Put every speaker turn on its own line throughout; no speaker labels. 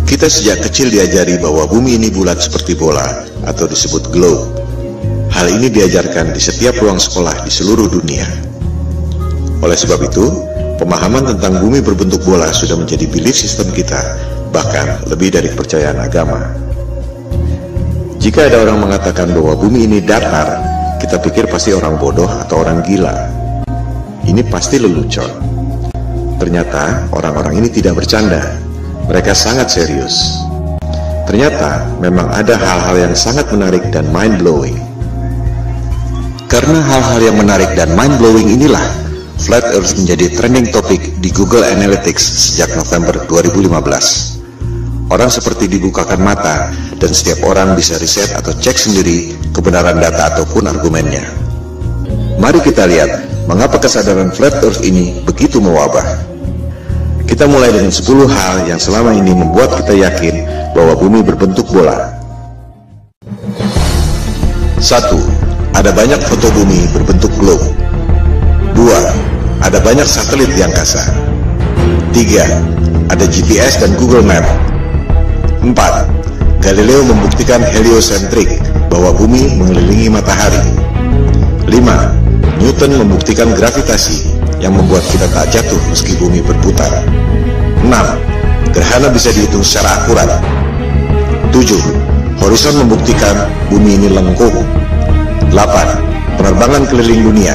Kita sejak kecil diajari bahwa bumi ini bulat seperti bola atau disebut globe. Hal ini diajarkan di setiap ruang sekolah di seluruh dunia. Oleh sebab itu, pemahaman tentang bumi berbentuk bola sudah menjadi belief system kita, bahkan lebih dari kepercayaan agama. Jika ada orang mengatakan bahwa bumi ini datar, kita pikir pasti orang bodoh atau orang gila. Ini pasti lelucon. Ternyata orang-orang ini tidak bercanda. Mereka sangat serius. Ternyata memang ada hal-hal yang sangat menarik dan mind-blowing. Karena hal-hal yang menarik dan mind-blowing inilah, Flat Earth menjadi trending topik di Google Analytics sejak November 2015. Orang seperti dibukakan mata, dan setiap orang bisa riset atau cek sendiri kebenaran data ataupun argumennya. Mari kita lihat mengapa kesadaran Flat Earth ini begitu mewabah. Kita mulai dengan 10 hal yang selama ini membuat kita yakin bahwa bumi berbentuk bola. 1. Ada banyak foto bumi berbentuk globe. 2. Ada banyak satelit di angkasa. 3. Ada GPS dan Google Map. 4. Galileo membuktikan heliosentrik, bahwa bumi mengelilingi matahari. 5. Newton membuktikan gravitasi, yang membuat kita tak jatuh meski bumi berputar. 6. Gerhana bisa dihitung secara akurat. 7. Horizon membuktikan bumi ini lengkung. 8. Penerbangan keliling dunia.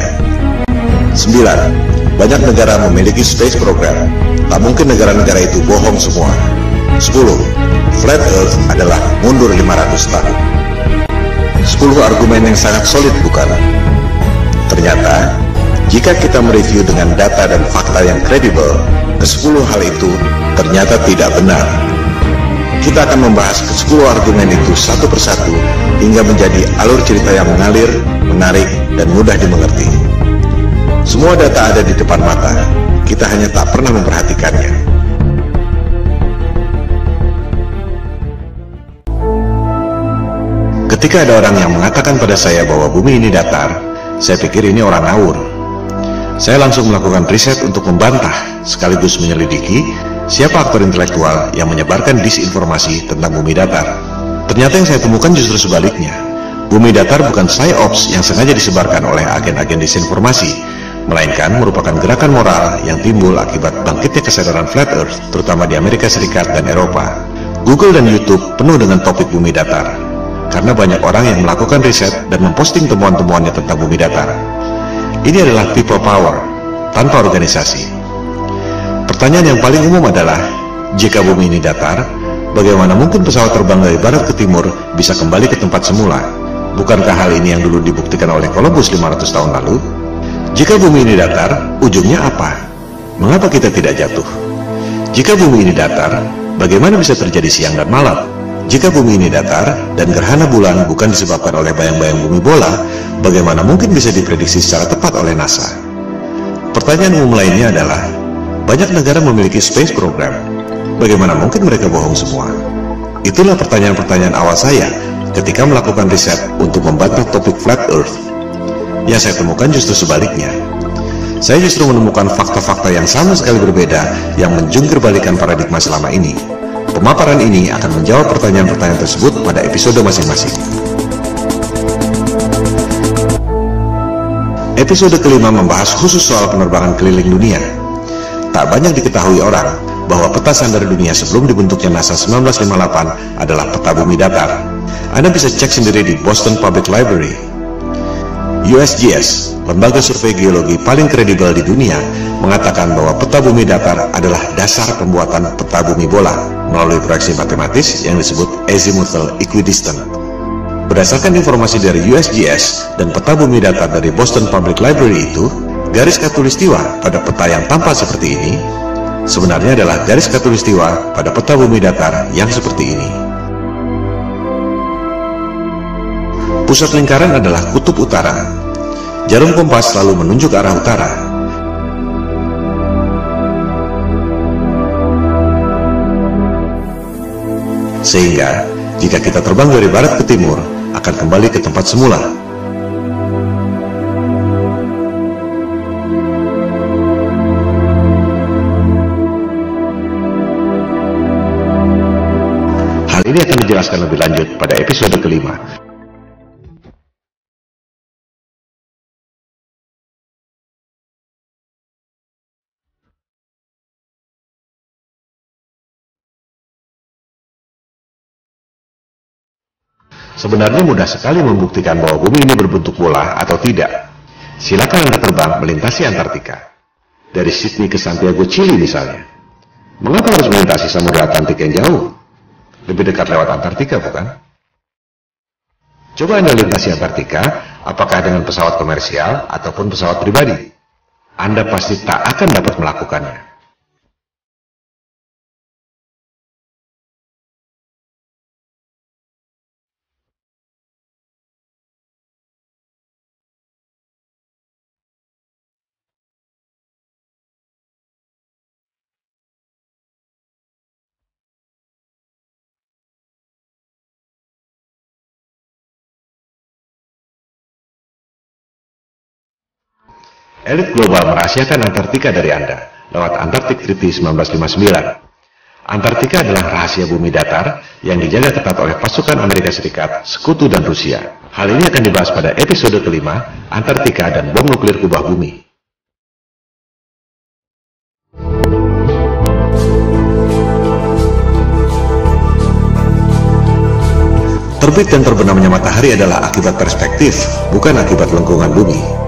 9. Banyak negara memiliki space program. Tak mungkin negara-negara itu bohong semua. 10. Flat Earth adalah mundur 500 tahun. 10 argumen yang sangat solid, bukan? Ternyata, jika kita mereview dengan data dan fakta yang kredibel, ke-10 hal itu ternyata tidak benar. Kita akan membahas ke-10 argumen itu satu persatu hingga menjadi alur cerita yang mengalir, menarik, dan mudah dimengerti. Semua data ada di depan mata, kita hanya tak pernah memperhatikannya. Ketika ada orang yang mengatakan pada saya bahwa bumi ini datar, saya pikir ini orang ngawur. Saya langsung melakukan riset untuk membantah, sekaligus menyelidiki siapa aktor intelektual yang menyebarkan disinformasi tentang bumi datar. Ternyata yang saya temukan justru sebaliknya. Bumi datar bukan psyops yang sengaja disebarkan oleh agen-agen disinformasi, melainkan merupakan gerakan moral yang timbul akibat bangkitnya kesadaran Flat Earth, terutama di Amerika Serikat dan Eropa. Google dan YouTube penuh dengan topik bumi datar, karena banyak orang yang melakukan riset dan memposting temuan-temuannya tentang bumi datar. Ini adalah people power, tanpa organisasi. Pertanyaan yang paling umum adalah, jika bumi ini datar, bagaimana mungkin pesawat terbang dari barat ke timur bisa kembali ke tempat semula? Bukankah hal ini yang dulu dibuktikan oleh Columbus 500 tahun lalu? Jika bumi ini datar, ujungnya apa? Mengapa kita tidak jatuh? Jika bumi ini datar, bagaimana bisa terjadi siang dan malam? Jika bumi ini datar dan gerhana bulan bukan disebabkan oleh bayang-bayang bumi bola, bagaimana mungkin bisa diprediksi secara tepat oleh NASA? Pertanyaan umum lainnya adalah, banyak negara memiliki space program. Bagaimana mungkin mereka bohong semua? Itulah pertanyaan-pertanyaan awal saya ketika melakukan riset untuk membantah topik Flat Earth. Yang saya temukan justru sebaliknya. Saya justru menemukan fakta-fakta yang sama sekali berbeda yang menjungkir-balikan paradigma selama ini. Pemaparan ini akan menjawab pertanyaan-pertanyaan tersebut pada episode masing-masing. Episode kelima membahas khusus soal penerbangan keliling dunia. Tak banyak diketahui orang bahwa peta sandar dunia sebelum dibentuknya NASA 1958 adalah peta bumi datar. Anda bisa cek sendiri di Boston Public Library. USGS, lembaga survei geologi paling kredibel di dunia, mengatakan bahwa peta bumi datar adalah dasar pembuatan peta bumi bola melalui proyeksi matematis yang disebut azimuthal equidistant. Berdasarkan informasi dari USGS dan peta bumi datar dari Boston Public Library itu, garis khatulistiwa pada peta yang tampak seperti ini sebenarnya adalah garis khatulistiwa pada peta bumi datar yang seperti ini. Pusat lingkaran adalah kutub utara. Jarum kompas selalu menunjuk arah utara. Sehingga, jika kita terbang dari barat ke timur, akan kembali ke tempat semula. Ini akan dijelaskan lebih lanjut pada episode kelima. Sebenarnya mudah sekali membuktikan bahwa bumi ini berbentuk bola atau tidak. Silakan Anda terbang melintasi Antartika. Dari Sydney ke Santiago, Chili misalnya. Mengapa harus melintasi Samudra Atlantik yang jauh? Lebih dekat lewat Antartika, bukan? Coba Anda lintasi Antartika, apakah dengan pesawat komersial ataupun pesawat pribadi. Anda pasti tak akan dapat melakukannya. Elit global merahasiakan Antartika dari Anda lewat Antarctic Treaty 1959. Antartika adalah rahasia bumi datar yang dijaga ketat oleh pasukan Amerika Serikat, Sekutu, dan Rusia. Hal ini akan dibahas pada episode kelima, Antartika dan bom nuklir kubah bumi. Terbit dan terbenamnya matahari adalah akibat perspektif, bukan akibat lengkungan bumi.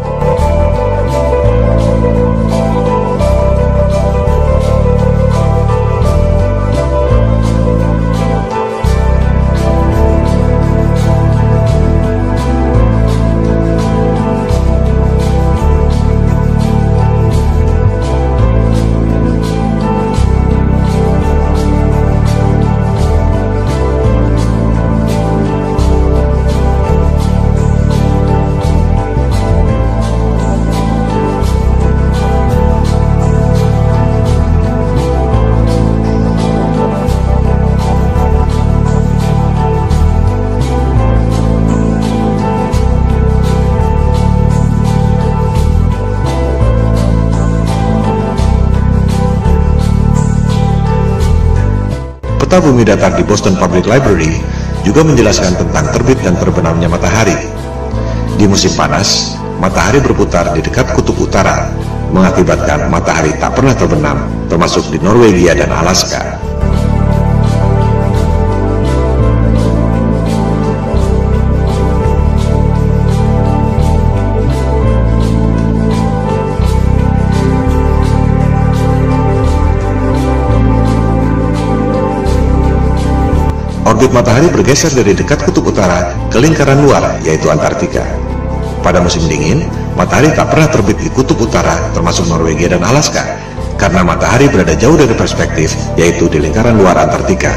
Peta bumi datar di Boston Public Library juga menjelaskan tentang terbit dan terbenamnya matahari. Di musim panas, matahari berputar di dekat kutub utara, mengakibatkan matahari tak pernah terbenam, termasuk di Norwegia dan Alaska. Orbit matahari bergeser dari dekat kutub utara ke lingkaran luar, yaitu Antartika. Pada musim dingin, matahari tak pernah terbit di kutub utara, termasuk Norwegia dan Alaska, karena matahari berada jauh dari perspektif, yaitu di lingkaran luar Antartika.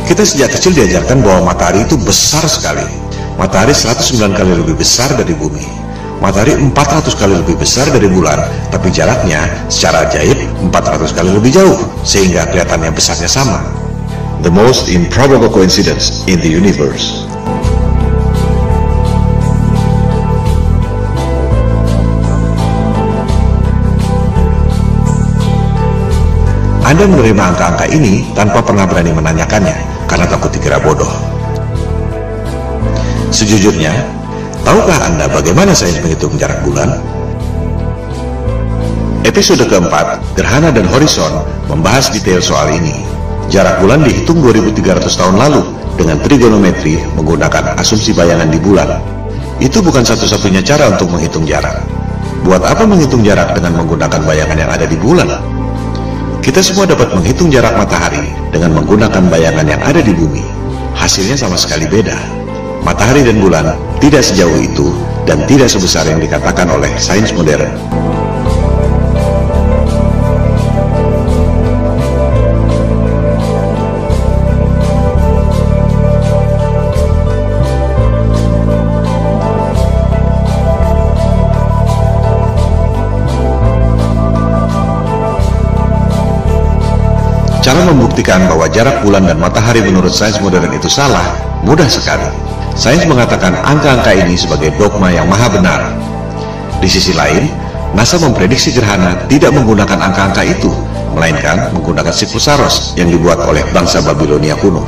Kita sejak kecil diajarkan bahwa matahari itu besar sekali. Matahari 109 kali lebih besar dari bumi. Matahari 400 kali lebih besar dari bulan, tapi jaraknya secara ajaib 400 kali lebih jauh, sehingga kelihatannya besarnya sama. The most improbable coincidence in the universe. Anda menerima angka-angka ini tanpa pernah berani menanyakannya, karena takut dikira bodoh. Sejujurnya, tahukah Anda bagaimana sains menghitung jarak bulan? Episode keempat, Gerhana dan Horizon, membahas detail soal ini. Jarak bulan dihitung 2300 tahun lalu dengan trigonometri menggunakan asumsi bayangan di bulan. Itu bukan satu-satunya cara untuk menghitung jarak. Buat apa menghitung jarak dengan menggunakan bayangan yang ada di bulan? Kita semua dapat menghitung jarak matahari dengan menggunakan bayangan yang ada di bumi. Hasilnya sama sekali beda. Matahari dan bulan tidak sejauh itu dan tidak sebesar yang dikatakan oleh sains modern. Cara membuktikan bahwa jarak bulan dan matahari menurut sains modern itu salah? Mudah sekali. Sains mengatakan angka-angka ini sebagai dogma yang maha benar. Di sisi lain, NASA memprediksi gerhana tidak menggunakan angka-angka itu, melainkan menggunakan siklus Saros yang dibuat oleh bangsa Babilonia kuno.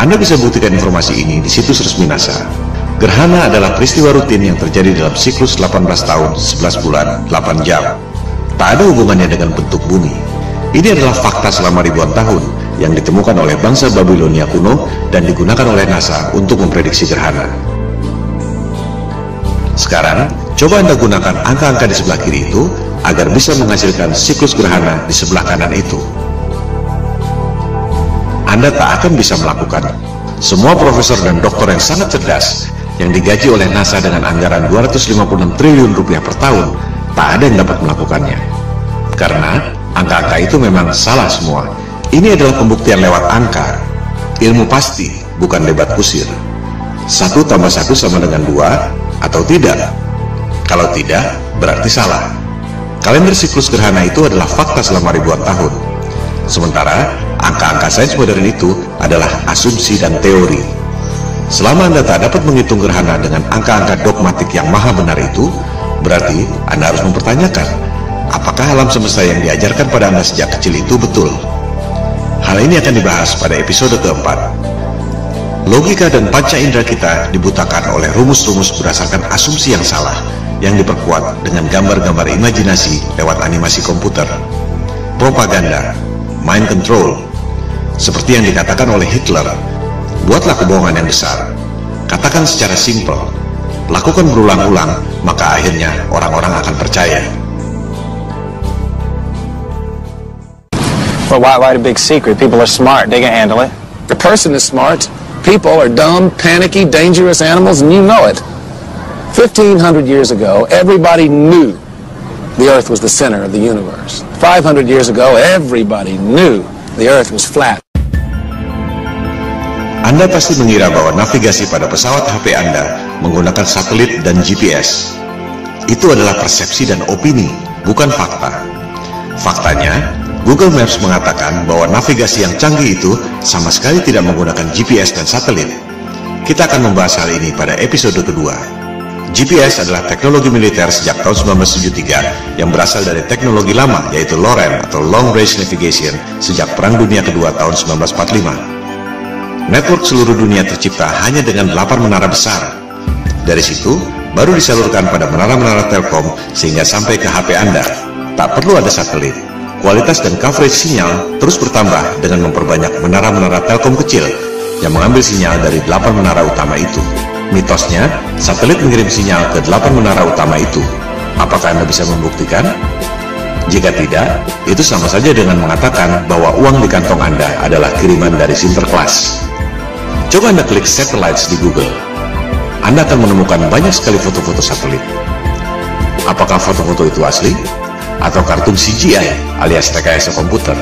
Anda bisa buktikan informasi ini di situs resmi NASA. Gerhana adalah peristiwa rutin yang terjadi dalam siklus 18 tahun, 11 bulan, 8 jam. Tak ada hubungannya dengan bentuk bumi. Ini adalah fakta selama ribuan tahun yang ditemukan oleh bangsa Babilonia kuno dan digunakan oleh NASA untuk memprediksi gerhana. Sekarang, coba Anda gunakan angka-angka di sebelah kiri itu agar bisa menghasilkan siklus gerhana di sebelah kanan itu. Anda tak akan bisa melakukan. Semua profesor dan doktor yang sangat cerdas yang digaji oleh NASA dengan anggaran 256 triliun rupiah per tahun, tak ada yang dapat melakukannya. Karena angka-angka itu memang salah semua. Ini adalah pembuktian lewat angka. Ilmu pasti, bukan debat kusir. 1 tambah 1 sama dengan 2 atau tidak? Kalau tidak, berarti salah. Kalender siklus gerhana itu adalah fakta selama ribuan tahun. Sementara, angka-angka sains modern itu adalah asumsi dan teori. Selama Anda tak dapat menghitung gerhana dengan angka-angka dogmatik yang maha benar itu, berarti Anda harus mempertanyakan, apakah alam semesta yang diajarkan pada Anda sejak kecil itu betul? Hal ini akan dibahas pada episode keempat. Logika dan panca indera kita dibutakan oleh rumus-rumus berdasarkan asumsi yang salah, yang diperkuat dengan gambar-gambar imajinasi lewat animasi komputer. Propaganda, mind control, seperti yang dikatakan oleh Hitler. Buatlah kebohongan yang besar, katakan secara simpel, lakukan berulang-ulang, maka akhirnya orang-orang akan percaya.
Well, why the big secret? People are smart, they can handle it. The person is smart, people are dumb, panicky, dangerous animals, and you know it. 1,500 years ago, everybody knew the Earth was the center of the universe. 500 years ago, everybody knew the Earth was flat.
Anda pasti mengira bahwa navigasi pada pesawat HP Anda menggunakan satelit dan GPS. Itu adalah persepsi dan opini, bukan fakta. Faktanya, Google Maps mengatakan bahwa navigasi yang canggih itu sama sekali tidak menggunakan GPS dan satelit. Kita akan membahas hal ini pada episode kedua. GPS adalah teknologi militer sejak tahun 1973 yang berasal dari teknologi lama, yaitu LORAN atau Long Range Navigation sejak Perang Dunia Kedua tahun 1945. Network seluruh dunia tercipta hanya dengan 8 menara besar. Dari situ, baru disalurkan pada menara-menara Telkom sehingga sampai ke HP Anda. Tak perlu ada satelit. Kualitas dan coverage sinyal terus bertambah dengan memperbanyak menara-menara Telkom kecil yang mengambil sinyal dari 8 menara utama itu. Mitosnya, satelit mengirim sinyal ke 8 menara utama itu. Apakah Anda bisa membuktikan? Jika tidak, itu sama saja dengan mengatakan bahwa uang di kantong Anda adalah kiriman dari Sinterklas. Coba Anda klik satellites di Google. Anda akan menemukan banyak sekali foto-foto satelit. Apakah foto-foto itu asli? Atau kartun CGI alias rekayasa komputer?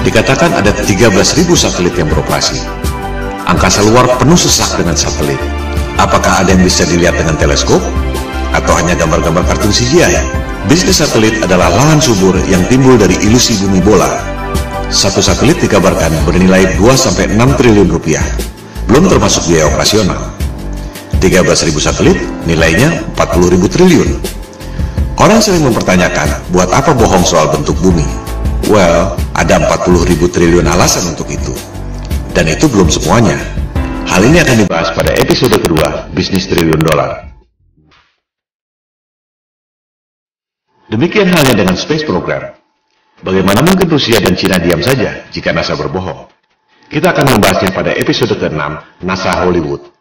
Dikatakan ada 13.000 satelit yang beroperasi. Angkasa luar penuh sesak dengan satelit. Apakah ada yang bisa dilihat dengan teleskop? Atau hanya gambar-gambar kartun CGI? Bisnis satelit adalah lahan subur yang timbul dari ilusi bumi bola. Satu satelit dikabarkan bernilai 2-6 triliun rupiah, belum termasuk biaya operasional. 13.000 satelit nilainya 40.000 triliun. Orang sering mempertanyakan, buat apa bohong soal bentuk bumi? Well, ada 40.000 triliun alasan untuk itu. Dan itu belum semuanya. Hal ini akan dibahas pada episode kedua, Bisnis Triliun Dolar. Demikian halnya dengan Space Program. Bagaimana mungkin Rusia dan Cina diam saja jika NASA berbohong? Kita akan membahasnya pada episode ke-6, NASA Hollywood.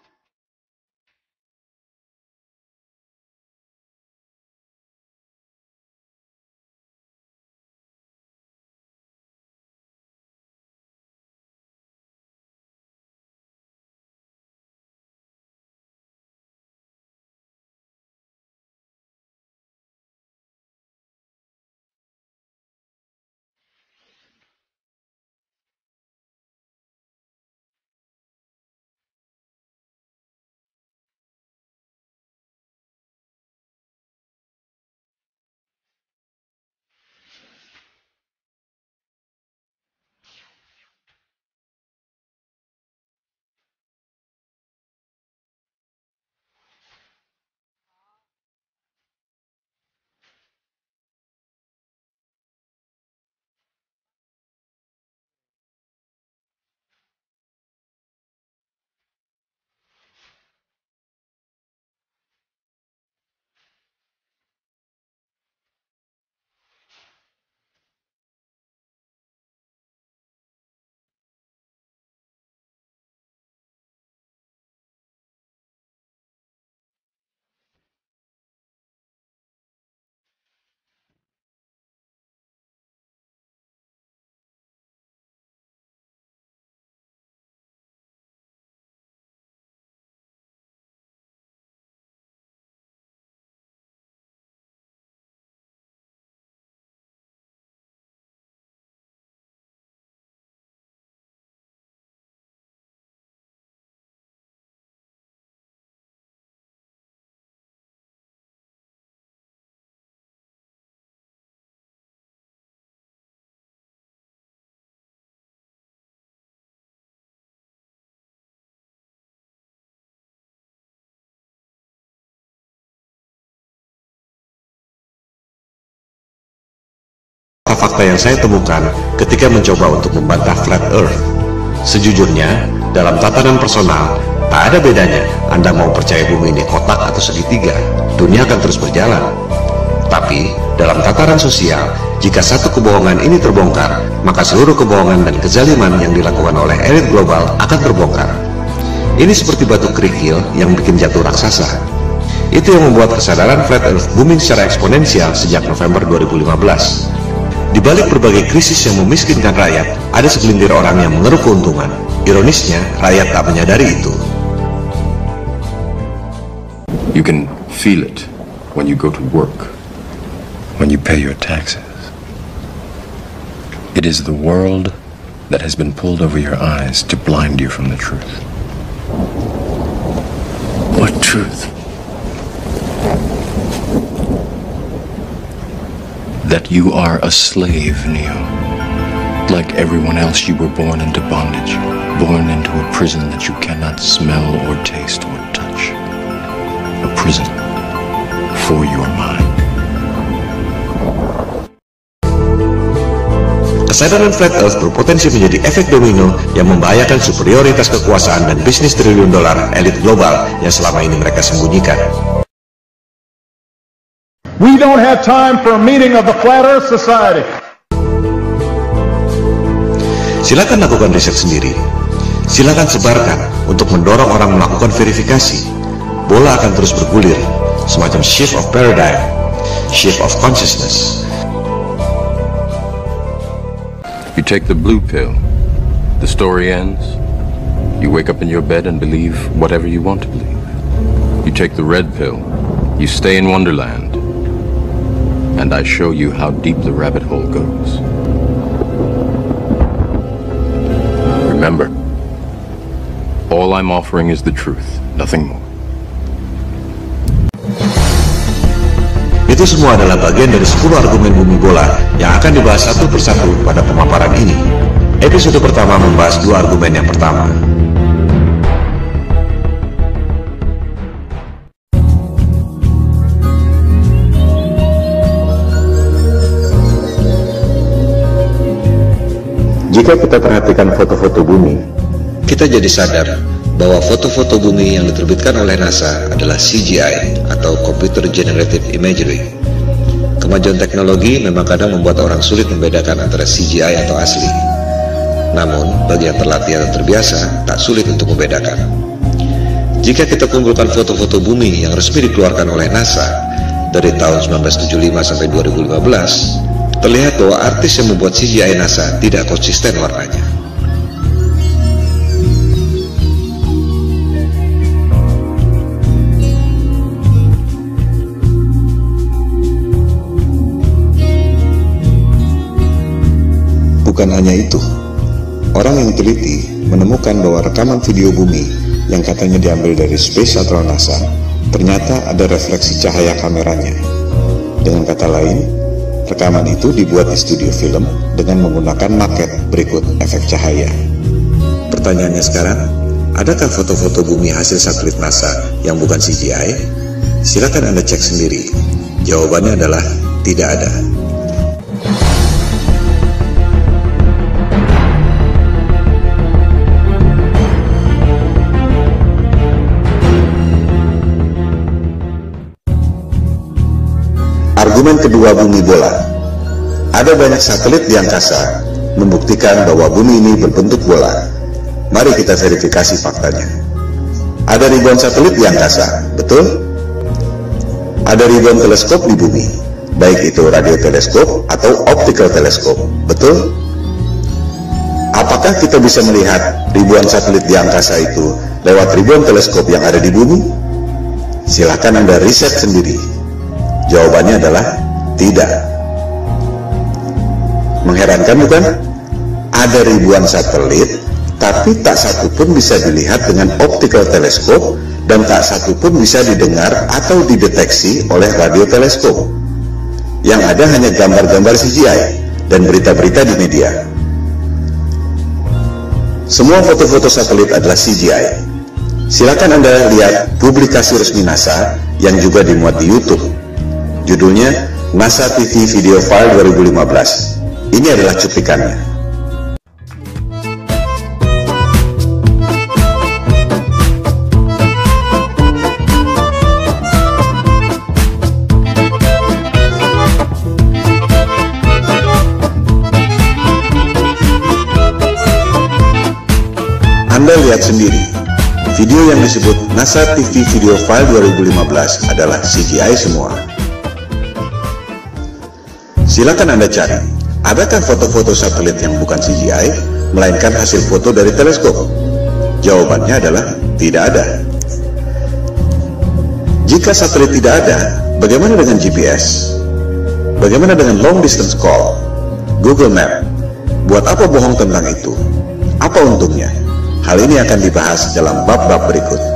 fakta yang saya temukan ketika mencoba untuk membantah Flat Earth. Sejujurnya, dalam tatanan personal, tak ada bedanya Anda mau percaya bumi ini kotak atau segitiga, dunia akan terus berjalan. Tapi, dalam tataran sosial, jika satu kebohongan ini terbongkar, maka seluruh kebohongan dan kezaliman yang dilakukan oleh elit global akan terbongkar. Ini seperti batu kerikil yang bikin jatuh raksasa. Itu yang membuat kesadaran Flat Earth booming secara eksponensial sejak November 2015. Di balik berbagai krisis yang memiskinkan rakyat, ada segelintir orang yang mengeruk keuntungan. Ironisnya, rakyat tak menyadari itu.
You can feel it when you go to work, when you pay your taxes. It is the world that has been pulled over your eyes to blind you from the truth. What truth? That you are a slave, Neo. Like everyone else, you were born into bondage, born into a prison that you cannot smell or taste or touch. A prison for your mind.
Kesadaran Flat Earth berpotensi menjadi efek domino yang membahayakan superioritas kekuasaan dan bisnis triliun dolar elit global yang selama ini mereka sembunyikan.
We don't have time for a meeting of the Flat Earth Society.
Silakan lakukan riset sendiri. Silakan sebarkan untuk mendorong orang melakukan verifikasi. Bola akan terus bergulir, semacam shift of paradigm, shift of consciousness.
You take the blue pill, the story ends. You wake up in your bed and believe whatever you want to believe. You take the red pill, you stay in Wonderland, and I show you how deep the rabbit hole goes. Remember, all I'm offering is the truth, nothing more.
Itu semua adalah bagian dari 10 argumen bumi bola yang akan dibahas satu persatu pada pemaparan ini. Episode pertama membahas 2 argumen yang pertama. Jika kita perhatikan foto-foto bumi, kita jadi sadar bahwa foto-foto bumi yang diterbitkan oleh NASA adalah CGI atau Computer Generated Imagery. Kemajuan teknologi memang kadang membuat orang sulit membedakan antara CGI atau asli. Namun, bagi yang terlatih atau terbiasa, tak sulit untuk membedakan. Jika kita kumpulkan foto-foto bumi yang resmi dikeluarkan oleh NASA dari tahun 1975 sampai 2015, terlihat bahwa artis yang membuat CGI NASA tidak konsisten warnanya. Bukan hanya itu, orang yang teliti menemukan bahwa rekaman video bumi yang katanya diambil dari Space Shuttle NASA ternyata ada refleksi cahaya kameranya. Dengan kata lain, rekaman itu dibuat di studio film dengan menggunakan maket berikut efek cahaya. Pertanyaannya sekarang, adakah foto-foto bumi hasil satelit NASA yang bukan CGI? Silakan Anda cek sendiri. Jawabannya adalah tidak ada. Argumen kedua bumi bola. Ada banyak satelit di angkasa membuktikan bahwa bumi ini berbentuk bola. Mari kita verifikasi faktanya. Ada ribuan satelit di angkasa, betul? Ada ribuan teleskop di bumi, baik itu radioteleskop atau optical teleskop, betul? Apakah kita bisa melihat ribuan satelit di angkasa itu lewat ribuan teleskop yang ada di bumi? Silakan Anda riset sendiri. Jawabannya adalah tidak. Mengherankan bukan? Ada ribuan satelit, tapi tak satu pun bisa dilihat dengan optical teleskop dan tak satu pun bisa didengar atau dideteksi oleh radioteleskop. Yang ada hanya gambar-gambar CGI dan berita-berita di media. Semua foto-foto satelit adalah CGI. Silakan Anda lihat publikasi resmi NASA yang juga dimuat di YouTube. Judulnya NASA TV Video File 2015. Ini adalah cuplikannya. Anda lihat sendiri, video yang disebut NASA TV Video File 2015 adalah CGI semua. Silakan Anda cari, adakah foto-foto satelit yang bukan CGI, melainkan hasil foto dari teleskop? Jawabannya adalah tidak ada. Jika satelit tidak ada, bagaimana dengan GPS? Bagaimana dengan long distance call? Google Map? Buat apa bohong tentang itu? Apa untungnya? Hal ini akan dibahas dalam bab-bab berikut.